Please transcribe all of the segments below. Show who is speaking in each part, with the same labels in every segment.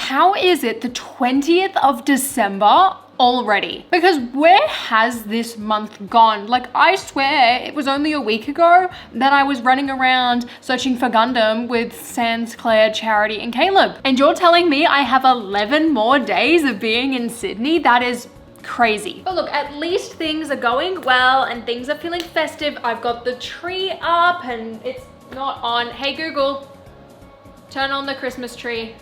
Speaker 1: how is it the 20th of December already? Because where has this month gone? Like, I swear it was only a week ago that I was running around searching for Gundam with Sans, Claire, Charity, and Caleb. And you're telling me I have 11 more days of being in Sydney? That is crazy. But look, at least things are going well and things are feeling festive. I've got the tree up and it's not on. Hey Google, turn on the Christmas tree.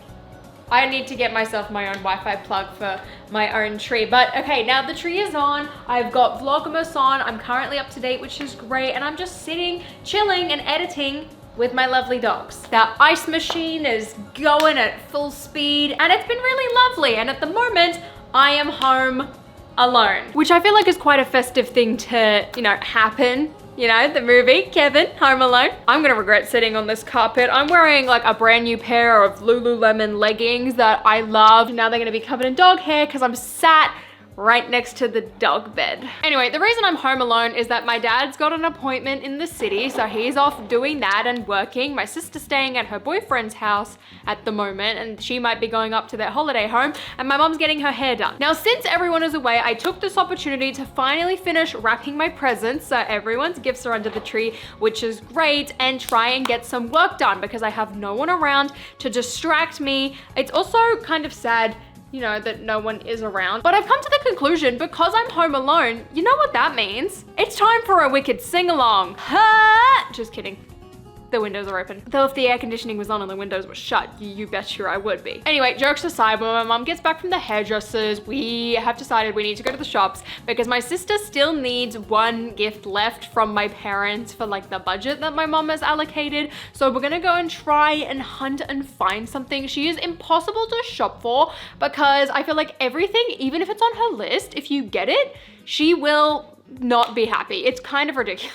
Speaker 1: I need to get myself my own Wi-Fi plug for my own tree. But okay, now the tree is on. I've got Vlogmas on. I'm currently up to date, which is great. And I'm just sitting, chilling and editing with my lovely dogs. That ice machine is going at full speed and it's been really lovely. And at the moment, I am home alone, which I feel like is quite a festive thing to, you know, happen. You know, the movie, Kevin, Home Alone. I'm gonna regret sitting on this carpet. I'm wearing like a brand new pair of Lululemon leggings that I love. Now they're gonna be covered in dog hair because I'm sat right next to the dog bed. Anyway, the reason I'm home alone is that my dad's got an appointment in the city, so he's off doing that and working. My sister's staying at her boyfriend's house at the moment, and she might be going up to their holiday home, and my mom's getting her hair done. Now, since everyone is away, I took this opportunity to finally finish wrapping my presents, so everyone's gifts are under the tree, which is great, and try and get some work done because I have no one around to distract me. It's also kind of sad, you know, that no one is around. But I've come to the conclusion, because I'm home alone, you know what that means? It's time for a wicked sing-along. Ha! Just kidding. The windows are open. Though if the air conditioning was on and the windows were shut, you bet you I would be. Anyway, jokes aside, when my mom gets back from the hairdressers, we have decided we need to go to the shops because my sister still needs one gift left from my parents for like the budget that my mom has allocated. So we're gonna go and try and hunt and find something. She is impossible to shop for because I feel like everything, even if it's on her list, if you get it, she will not be happy. It's kind of ridiculous.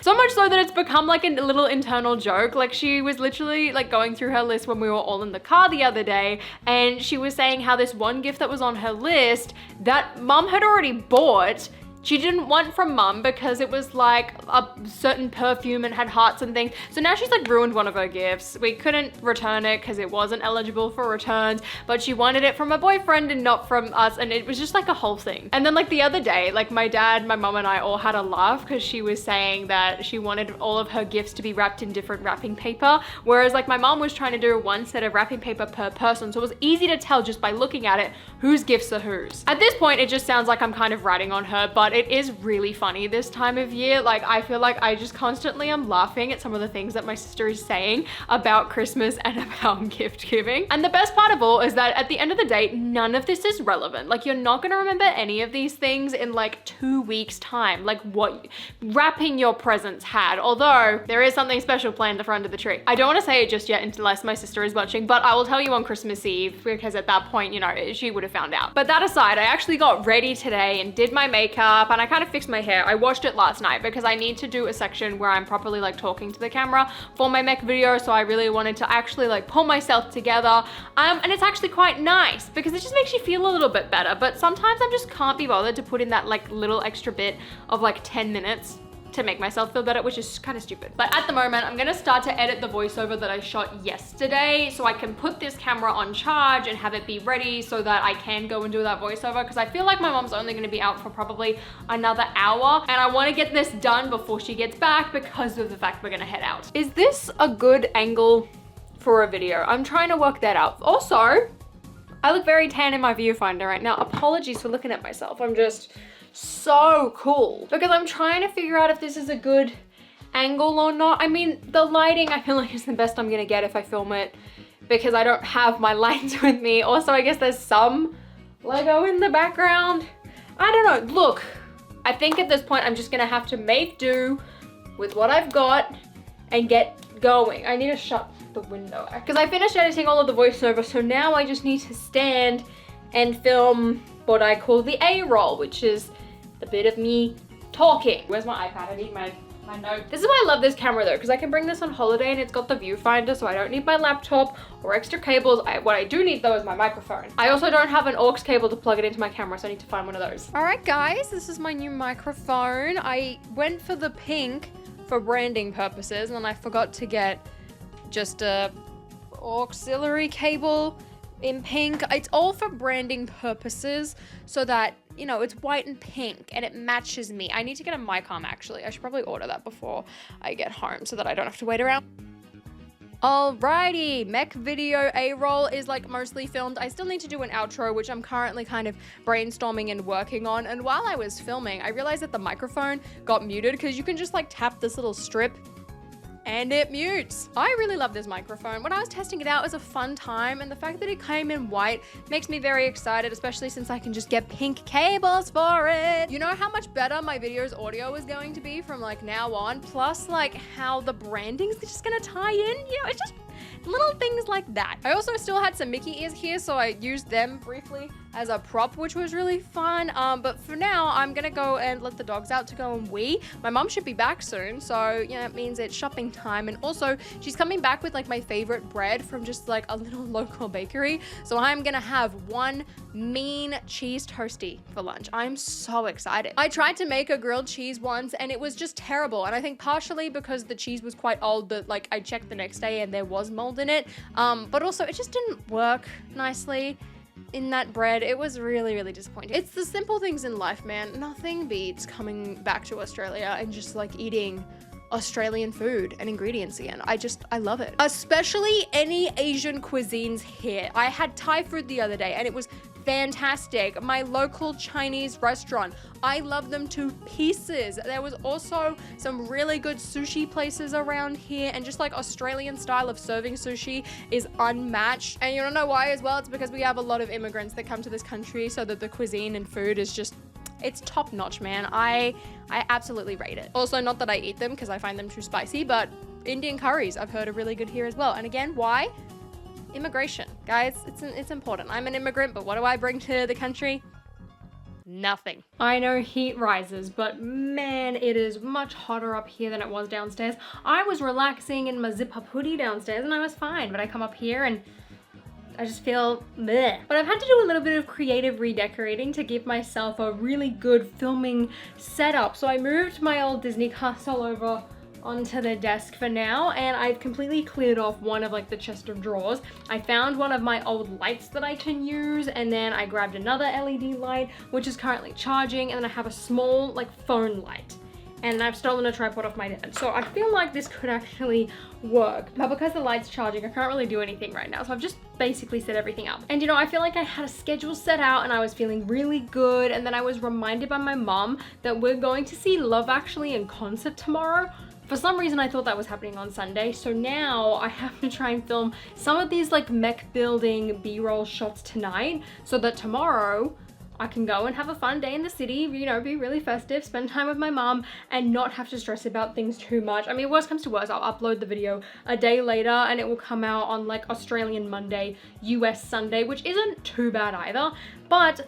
Speaker 1: So much so that it's become like a little internal joke. Like, she was literally like going through her list when we were all in the car the other day, and she was saying how this one gift that was on her list that mom had already bought, she didn't want from mum because it was like a certain perfume and had hearts and things. So now she's like ruined one of her gifts. We couldn't return it because it wasn't eligible for returns, but she wanted it from her boyfriend and not from us. And it was just like a whole thing. And then like the other day, like my dad, my mum and I all had a laugh because she was saying that she wanted all of her gifts to be wrapped in different wrapping paper. Whereas like my mom was trying to do one set of wrapping paper per person. So it was easy to tell just by looking at it whose gifts are whose. At this point, it just sounds like I'm kind of ratting on her, but it is really funny this time of year. Like, I feel like I just constantly am laughing at some of the things that my sister is saying about Christmas and about gift giving. And the best part of all is that at the end of the day, none of this is relevant. Like, you're not gonna remember any of these things in like 2 weeks time, like what wrapping your presents had. Although there is something special planned the front of the tree. I don't want to say it just yet unless my sister is watching, but I will tell you on Christmas Eve because at that point, you know, she would have found out. But that aside, I actually got ready today and did my makeup, and I kind of fixed my hair. I washed it last night because I need to do a section where I'm properly like talking to the camera for my mech video. So I really wanted to actually like pull myself together. And it's actually quite nice because it just makes you feel a little bit better. But sometimes I just can't be bothered to put in that like little extra bit of like 10 minutes to make myself feel better, which is kind of stupid. But at the moment, I'm gonna start to edit the voiceover that I shot yesterday so I can put this camera on charge and have it be ready so that I can go and do that voiceover, because I feel like my mom's only gonna be out for probably another hour, and I wanna get this done before she gets back because of the fact we're gonna head out. Is this a good angle for a video? I'm trying to work that out. Also, I look very tan in my viewfinder right now. Apologies for looking at myself. I'm just so cool because I'm trying to figure out if this is a good angle or not. I mean, the lighting I feel like is the best I'm gonna get if I film it because I don't have my lights with me. Also, I guess there's some Lego in the background. I don't know. Look, I think at this point I'm just gonna have to make do with what I've got and get going. I need to shut the window because I finished editing all of the voiceover, so now I just need to stand and film what I call the A-roll, which is the bit of me talking. Where's my iPad? I need my note. This is why I love this camera though, because I can bring this on holiday and it's got the viewfinder, so I don't need my laptop or extra cables. What I do need though is my microphone. I also don't have an aux cable to plug it into my camera, so I need to find one of those. All right guys, this is my new microphone. I went for the pink for branding purposes and I forgot to get just a auxiliary cable in pink. It's all for branding purposes so that, you know, it's white and pink and it matches me. I need to get a mic arm actually. I should probably order that before I get home so that I don't have to wait around. Alrighty, mech video A-roll is like mostly filmed. I still need to do an outro, which I'm currently kind of brainstorming and working on. And while I was filming, I realized that the microphone got muted because you can just like tap this little strip and it mutes. I really love this microphone. When I was testing it out, it was a fun time, and the fact that it came in white makes me very excited, especially since I can just get pink cables for it. You know how much better my video's audio is going to be from like now on, plus like how the branding's just gonna tie in, you know, it's just little things like that. I also still had some Mickey ears here, so I used them briefly as a prop, which was really fun. But for now, I'm gonna go and let the dogs out to go and wee. My mom should be back soon, so yeah, it means it's shopping time. And also, she's coming back with like my favorite bread from just like a little local bakery. So I'm gonna have one mean cheese toasty for lunch. I'm so excited. I tried to make a grilled cheese once and it was just terrible. And I think partially because the cheese was quite old, that like I checked the next day and there was mold in it. But also it just didn't work nicely in that bread. It was really, really disappointing. It's the simple things in life, man. Nothing beats coming back to Australia and just like eating Australian food and ingredients again. I love it. Especially any Asian cuisines here. I had Thai food the other day and it was fantastic. My local Chinese restaurant, I love them to pieces. There was also some really good sushi places around here, and just like Australian style of serving sushi is unmatched. And you don't know why as well? It's because we have a lot of immigrants that come to this country, so that the cuisine and food is just, it's top notch, man. I absolutely rate it. Also, not that I eat them because I find them too spicy, but Indian curries I've heard are really good here as well. And again, why? Immigration, guys, it's important. I'm an immigrant, but what do I bring to the country? Nothing. I know heat rises, but man, it is much hotter up here than it was downstairs. I was relaxing in my zipper hoodie downstairs and I was fine, but I come up here and I just feel bleh. But I've had to do a little bit of creative redecorating to give myself a really good filming setup. So I moved my old Disney castle over onto the desk for now, and I've completely cleared off one of like the chest of drawers. I found one of my old lights that I can use, and then I grabbed another LED light which is currently charging, and then I have a small like phone light, and I've stolen a tripod off my dad. So I feel like this could actually work, but because the light's charging I can't really do anything right now, so I've just basically set everything up. And you know, I feel like I had a schedule set out and I was feeling really good, and then I was reminded by my mom that we're going to see Love Actually in concert tomorrow. For some reason, I thought that was happening on Sunday, so now I have to try and film some of these like mech building B-roll shots tonight so that tomorrow I can go and have a fun day in the city, you know, be really festive, spend time with my mom, and not have to stress about things too much. I mean, worst comes to worst, I'll upload the video a day later and it will come out on like Australian Monday, US Sunday, which isn't too bad either, but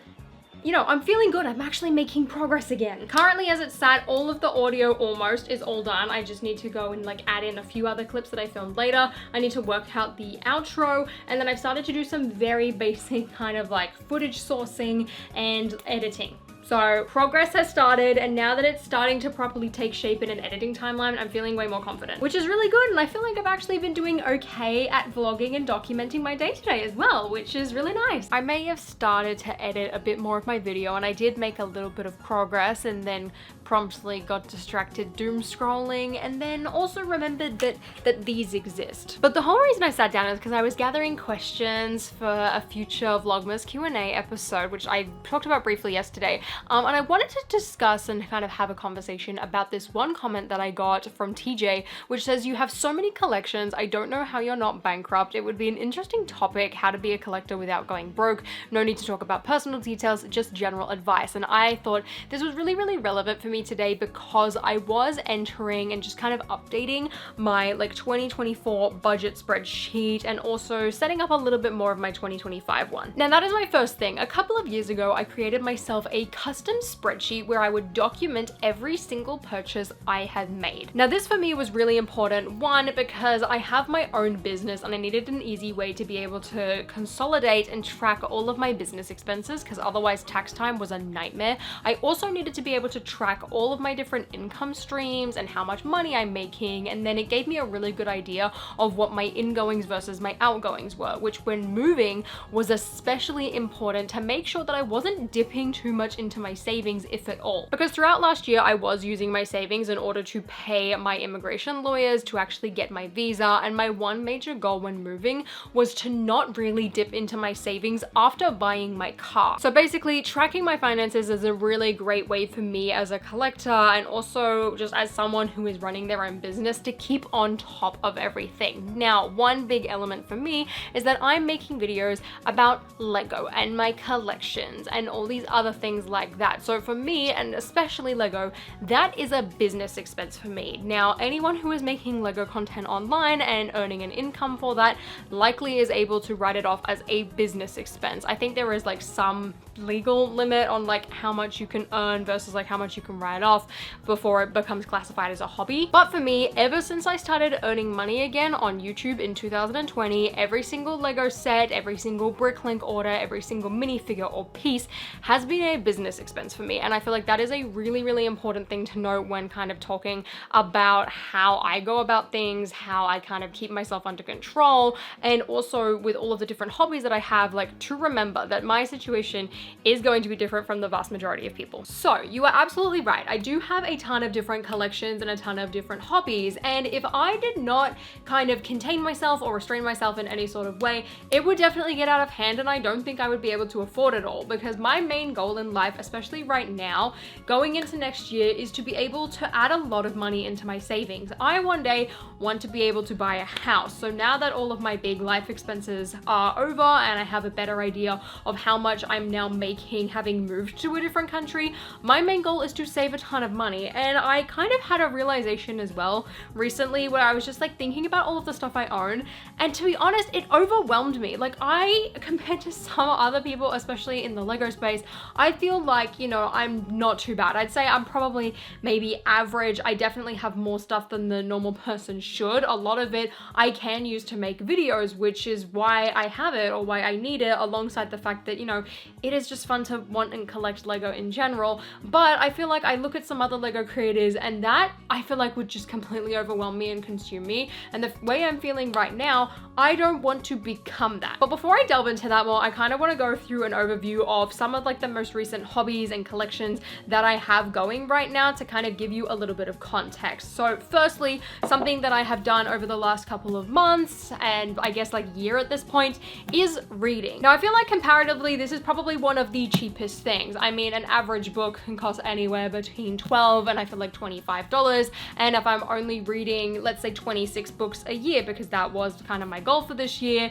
Speaker 1: you know, I'm feeling good. I'm actually making progress again. Currently, as it's sat, all of the audio almost is all done. I just need to go and like add in a few other clips that I filmed later. I need to work out the outro, and then I've started to do some very basic kind of like footage sourcing and editing. So progress has started, and now that it's starting to properly take shape in an editing timeline, I'm feeling way more confident, which is really good. And I feel like I've actually been doing okay at vlogging and documenting my day-to-day as well, which is really nice. I may have started to edit a bit more of my video, and I did make a little bit of progress, and then promptly got distracted doom scrolling, and then also remembered that these exist. But the whole reason I sat down is because I was gathering questions for a future Vlogmas Q&A episode, which I talked about briefly yesterday. And I wanted to discuss and kind of have a conversation about this one comment that I got from TJ, which says, "You have so many collections, I don't know how you're not bankrupt. It would be an interesting topic, how to be a collector without going broke. No need to talk about personal details, just general advice." And I thought this was really, really relevant for me today because I was entering and just kind of updating my like 2024 budget spreadsheet, and also setting up a little bit more of my 2025 one. Now that is my first thing. A couple of years ago, I created myself a custom spreadsheet where I would document every single purchase I had made. Now this for me was really important, one, because I have my own business and I needed an easy way to be able to consolidate and track all of my business expenses, because otherwise tax time was a nightmare. I also needed to be able to track all of my different income streams and how much money I'm making, and then it gave me a really good idea of what my ingoings versus my outgoings were, which when moving was especially important to make sure that I wasn't dipping too much into my savings, if at all. Because throughout last year, I was using my savings in order to pay my immigration lawyers to actually get my visa, and my one major goal when moving was to not really dip into my savings after buying my car. So basically, tracking my finances is a really great way for me as a collector and also just as someone who is running their own business to keep on top of everything. Now, one big element for me is that I'm making videos about Lego and my collections and all these other things like that. So for me, and especially Lego, that is a business expense for me. Now, anyone who is making Lego content online and earning an income for that likely is able to write it off as a business expense. I think there is like some legal limit on like how much you can earn versus like how much you can write off before it becomes classified as a hobby. But for me, ever since I started earning money again on YouTube in 2020, every single Lego set, every single Bricklink order, every single minifigure or piece has been a business expense for me. And I feel like that is a really, really important thing to note when kind of talking about how I go about things, how I kind of keep myself under control, and also with all of the different hobbies that I have, like to remember that my situation is going to be different from the vast majority of people. So you are absolutely right. I do have a ton of different collections and a ton of different hobbies. And if I did not kind of contain myself or restrain myself in any sort of way, it would definitely get out of hand. And I don't think I would be able to afford it all, because my main goal in life, especially right now, going into next year, is to be able to add a lot of money into my savings. I one day want to be able to buy a house. So now that all of my big life expenses are over and I have a better idea of how much I'm now making having moved to a different country, my main goal is to save a ton of money. And I kind of had a realization as well recently where I was just like thinking about all of the stuff I own, and to be honest, it overwhelmed me. Like compared to some other people, especially in the Lego space, I feel like, you know, I'm not too bad. I'd say I'm probably maybe average. I definitely have more stuff than the normal person should. A lot of it I can use to make videos, which is why I have it or why I need it, alongside the fact that, you know, it is just fun to want and collect Lego in general. But I feel like I look at some other Lego creators and that I feel like would just completely overwhelm me and consume me. And the way I'm feeling right now, I don't want to become that. But before I delve into that more, I kind of want to go through an overview of some of like the most recent hobbies and collections that I have going right now to kind of give you a little bit of context. So firstly, something that I have done over the last couple of months, and I guess like year at this point, is reading. Now I feel like comparatively, this is probably one of the cheapest things. I mean, an average book can cost anywhere between $12 and I feel like $25. And if I'm only reading, let's say 26 books a year, because that was kind of my goal for this year,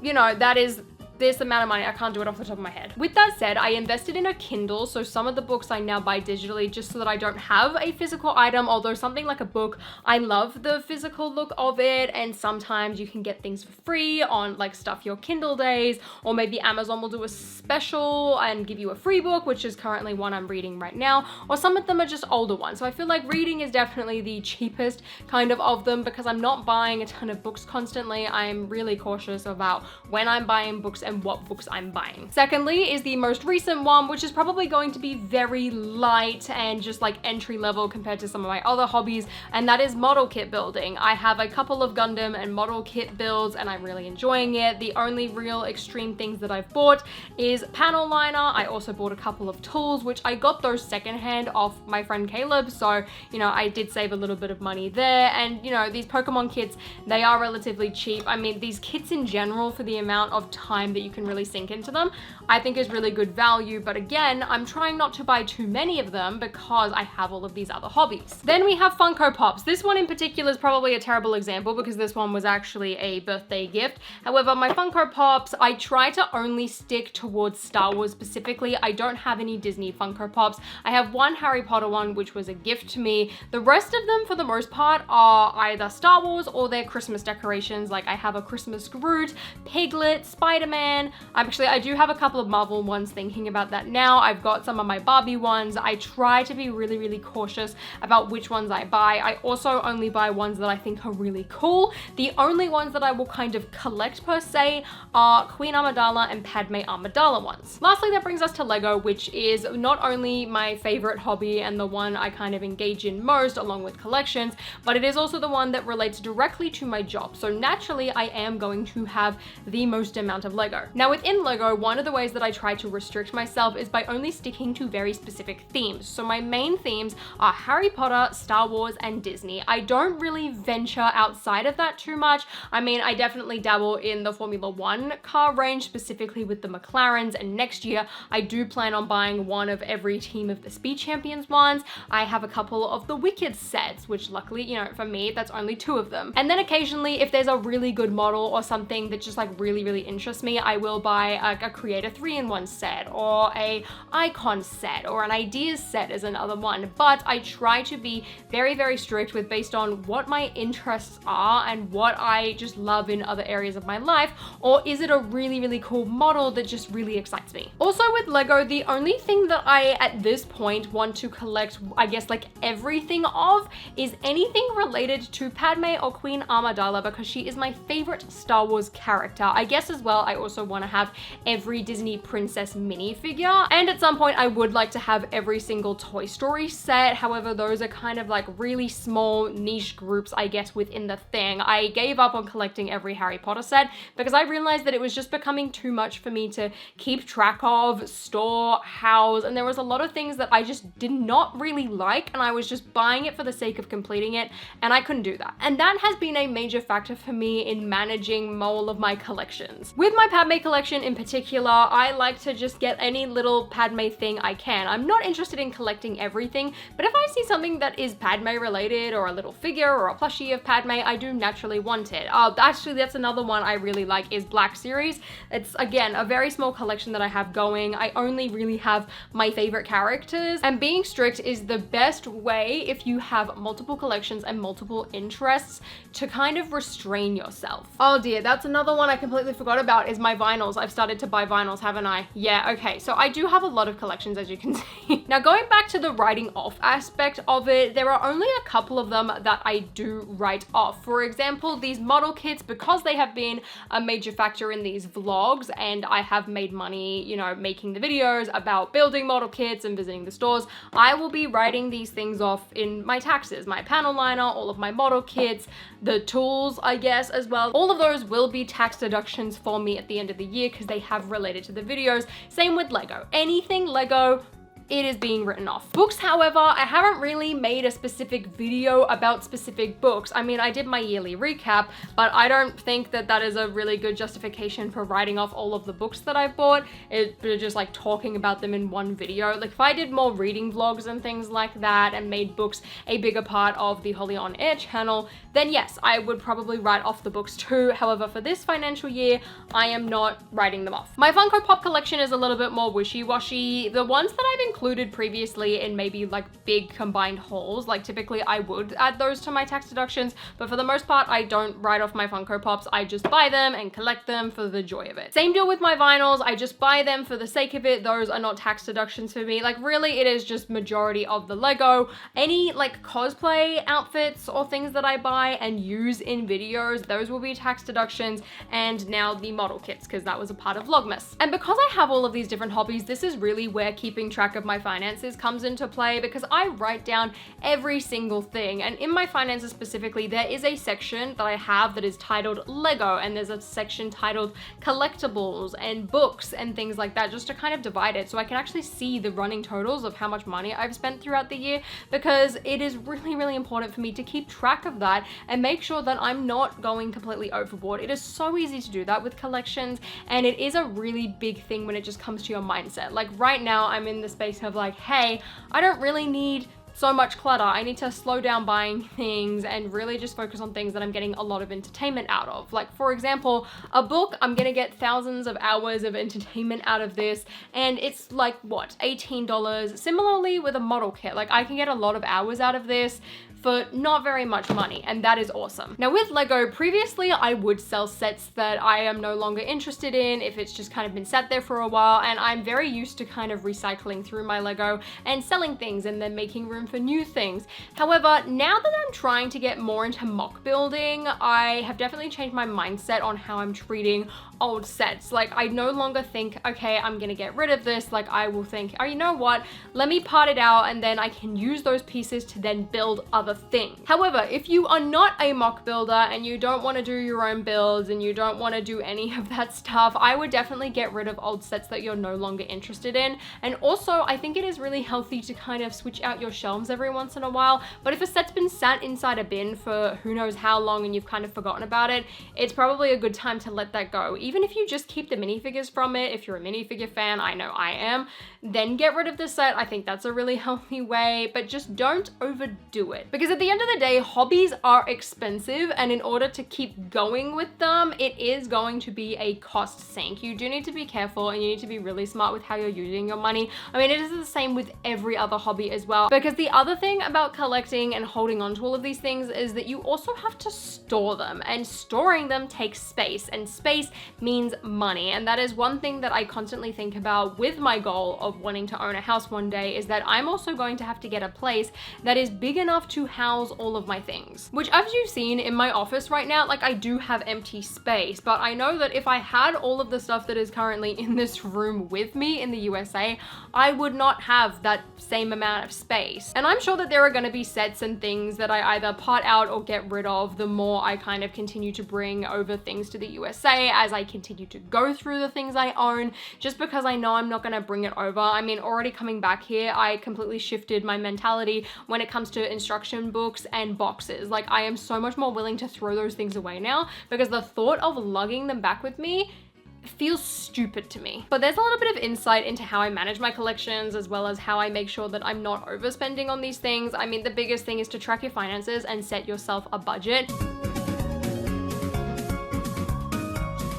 Speaker 1: you know, that is this amount of money. I can't do it off the top of my head. With that said, I invested in a Kindle, so some of the books I now buy digitally just so that I don't have a physical item, although something like a book, I love the physical look of it, and sometimes you can get things for free on like Stuff Your Kindle days, or maybe Amazon will do a special and give you a free book, which is currently one I'm reading right now, or some of them are just older ones. So I feel like reading is definitely the cheapest kind of them, because I'm not buying a ton of books constantly. I'm really cautious about when I'm buying books and what books I'm buying. Secondly is the most recent one, which is probably going to be very light and just like entry level compared to some of my other hobbies, and that is model kit building. I have a couple of Gundam and model kit builds and I'm really enjoying it. The only real extreme things that I've bought is panel liner. I also bought a couple of tools, which I got those secondhand off my friend Caleb, so you know, I did save a little bit of money there. And you know, these Pokemon kits, they are relatively cheap. I mean, these kits in general, for the amount of time that you can really sink into them, I think is really good value. But again, I'm trying not to buy too many of them because I have all of these other hobbies. Then we have Funko Pops. This one in particular is probably a terrible example because this one was actually a birthday gift. However, my Funko Pops, I try to only stick towards Star Wars specifically. I don't have any Disney Funko Pops. I have one Harry Potter one, which was a gift to me. The rest of them, for the most part, are either Star Wars or they're Christmas decorations. Like I have a Christmas Groot, Piglet, Spider-Man, fan. I do have a couple of Marvel ones, thinking about that now. I've got some of my Barbie ones. I try to be really, really cautious about which ones I buy. I also only buy ones that I think are really cool. The only ones that I will kind of collect per se are Queen Amidala and Padme Amidala ones. Lastly, that brings us to Lego, which is not only my favorite hobby and the one I kind of engage in most along with collections, but it is also the one that relates directly to my job. So naturally, I am going to have the most amount of Lego. Now within Lego, one of the ways that I try to restrict myself is by only sticking to very specific themes. So my main themes are Harry Potter, Star Wars, and Disney. I don't really venture outside of that too much. I mean, I definitely dabble in the Formula One car range, specifically with the McLarens, and next year I do plan on buying one of every team of the Speed Champions ones. I have a couple of the Wicked sets, which luckily, you know, for me, that's only 2 of them. And then occasionally, if there's a really good model or something that just like really, really interests me, I will buy a Creator 3-in-1 set or a Icon set or an Ideas set is another one. But I try to be very, very strict with based on what my interests are and what I just love in other areas of my life, or is it a really, really cool model that just really excites me. Also with Lego, the only thing that I at this point want to collect, I guess like everything of, is anything related to Padme or Queen Amidala, because she is my favorite Star Wars character. I guess as well, I also want to have every Disney princess minifigure, and at some point I would like to have every single Toy Story set. However, those are kind of like really small niche groups, I guess, within the thing. I gave up on collecting every Harry Potter set because I realized that it was just becoming too much for me to keep track of, store, house, and there was a lot of things that I just did not really like, and I was just buying it for the sake of completing it, and I couldn't do that. And that has been a major factor for me in managing all of my collections. With my Padme collection in particular, I like to just get any little Padme thing I can. I'm not interested in collecting everything, but if I see something that is Padme related or a little figure or a plushie of Padme, I do naturally want it. Actually, that's another one I really like is Black Series. It's again a very small collection that I have going. I only really have my favorite characters, and being strict is the best way if you have multiple collections and multiple interests to kind of restrain yourself. Oh dear, that's another one I completely forgot about is my vinyls. I've started to buy vinyls, haven't I? Yeah, okay, so I do have a lot of collections, as you can see. Now going back to the writing off aspect of it, there are only a couple of them that I do write off. For example, these model kits, because they have been a major factor in these vlogs and I have made money, you know, making the videos about building model kits and visiting the stores, I will be writing these things off in my taxes, my panel liner, all of my model kits, the tools, I guess, as well. All of those will be tax deductions for me at the end of the year because they have related to the videos. Same with Lego. Anything Lego, it is being written off. Books, however, I haven't really made a specific video about specific books. I mean, I did my yearly recap, but I don't think that that is a really good justification for writing off all of the books that I've bought. It's just like talking about them in one video. Like if I did more reading vlogs and things like that and made books a bigger part of the Holly On Air channel, then yes, I would probably write off the books too. However, for this financial year, I am not writing them off. My Funko Pop collection is a little bit more wishy-washy. The ones that I've included previously in maybe like big combined hauls, like typically I would add those to my tax deductions, but for the most part, I don't write off my Funko Pops. I just buy them and collect them for the joy of it. Same deal with my vinyls. I just buy them for the sake of it. Those are not tax deductions for me. Like really, it is just majority of the Lego. Any like cosplay outfits or things that I buy and use in videos, those will be tax deductions, and now the model kits, because that was a part of Vlogmas. And because I have all of these different hobbies, this is really where keeping track of my finances comes into play, because I write down every single thing. And in my finances specifically, there is a section that I have that is titled Lego, and there's a section titled collectibles and books and things like that, just to kind of divide it so I can actually see the running totals of how much money I've spent throughout the year, because it is really, really important for me to keep track of that and make sure that I'm not going completely overboard. It is so easy to do that with collections, and it is a really big thing when it just comes to your mindset. Like right now, I'm in the space of like, hey, I don't really need so much clutter. I need to slow down buying things and really just focus on things that I'm getting a lot of entertainment out of. Like for example, a book, I'm gonna get thousands of hours of entertainment out of this, and it's like what, $18. Similarly with a model kit, like I can get a lot of hours out of this for not very much money, and that is awesome. Now with Lego, previously I would sell sets that I am no longer interested in if it's just kind of been sat there for a while, and I'm very used to kind of recycling through my Lego and selling things and then making room for new things. However, now that I'm trying to get more into mock building, I have definitely changed my mindset on how I'm treating old sets. Like, I no longer think, okay, I'm gonna get rid of this. Like, I will think, oh, you know what? Let me part it out and then I can use those pieces to then build other things. However, if you are not a mock builder and you don't want to do your own builds and you don't want to do any of that stuff, I would definitely get rid of old sets that you're no longer interested in. And also, I think it is really healthy to kind of switch out your shelves every once in a while. But if a set's been sat inside a bin for who knows how long and you've kind of forgotten about it, it's probably a good time to let that go. Even if you just keep the minifigures from it, if you're a minifigure fan, I know I am, then get rid of the set. I think that's a really healthy way, but just don't overdo it. Because at the end of the day, hobbies are expensive, and in order to keep going with them, it is going to be a cost sink. You do need to be careful and you need to be really smart with how you're using your money. I mean, it is the same with every other hobby as well, because the other thing about collecting and holding on to all of these things is that you also have to store them, and storing them takes space, and space means money. And that is one thing that I constantly think about with my goal of wanting to own a house one day, is that I'm also going to have to get a place that is big enough to house all of my things. Which, as you've seen in my office right now, like, I do have empty space, but I know that if I had all of the stuff that is currently in this room with me in the USA, I would not have that same amount of space. And I'm sure that there are going to be sets and things that I either part out or get rid of the more I kind of continue to bring over things to the USA, as I continue to go through the things I own, just because I know I'm not going to bring it over. I mean, already coming back here, I completely shifted my mentality when it comes to instruction books and boxes. Like, I am so much more willing to throw those things away now, because the thought of lugging them back with me feels stupid to me. But there's a little bit of insight into how I manage my collections, as well as how I make sure that I'm not overspending on these things. I mean, the biggest thing is to track your finances and set yourself a budget.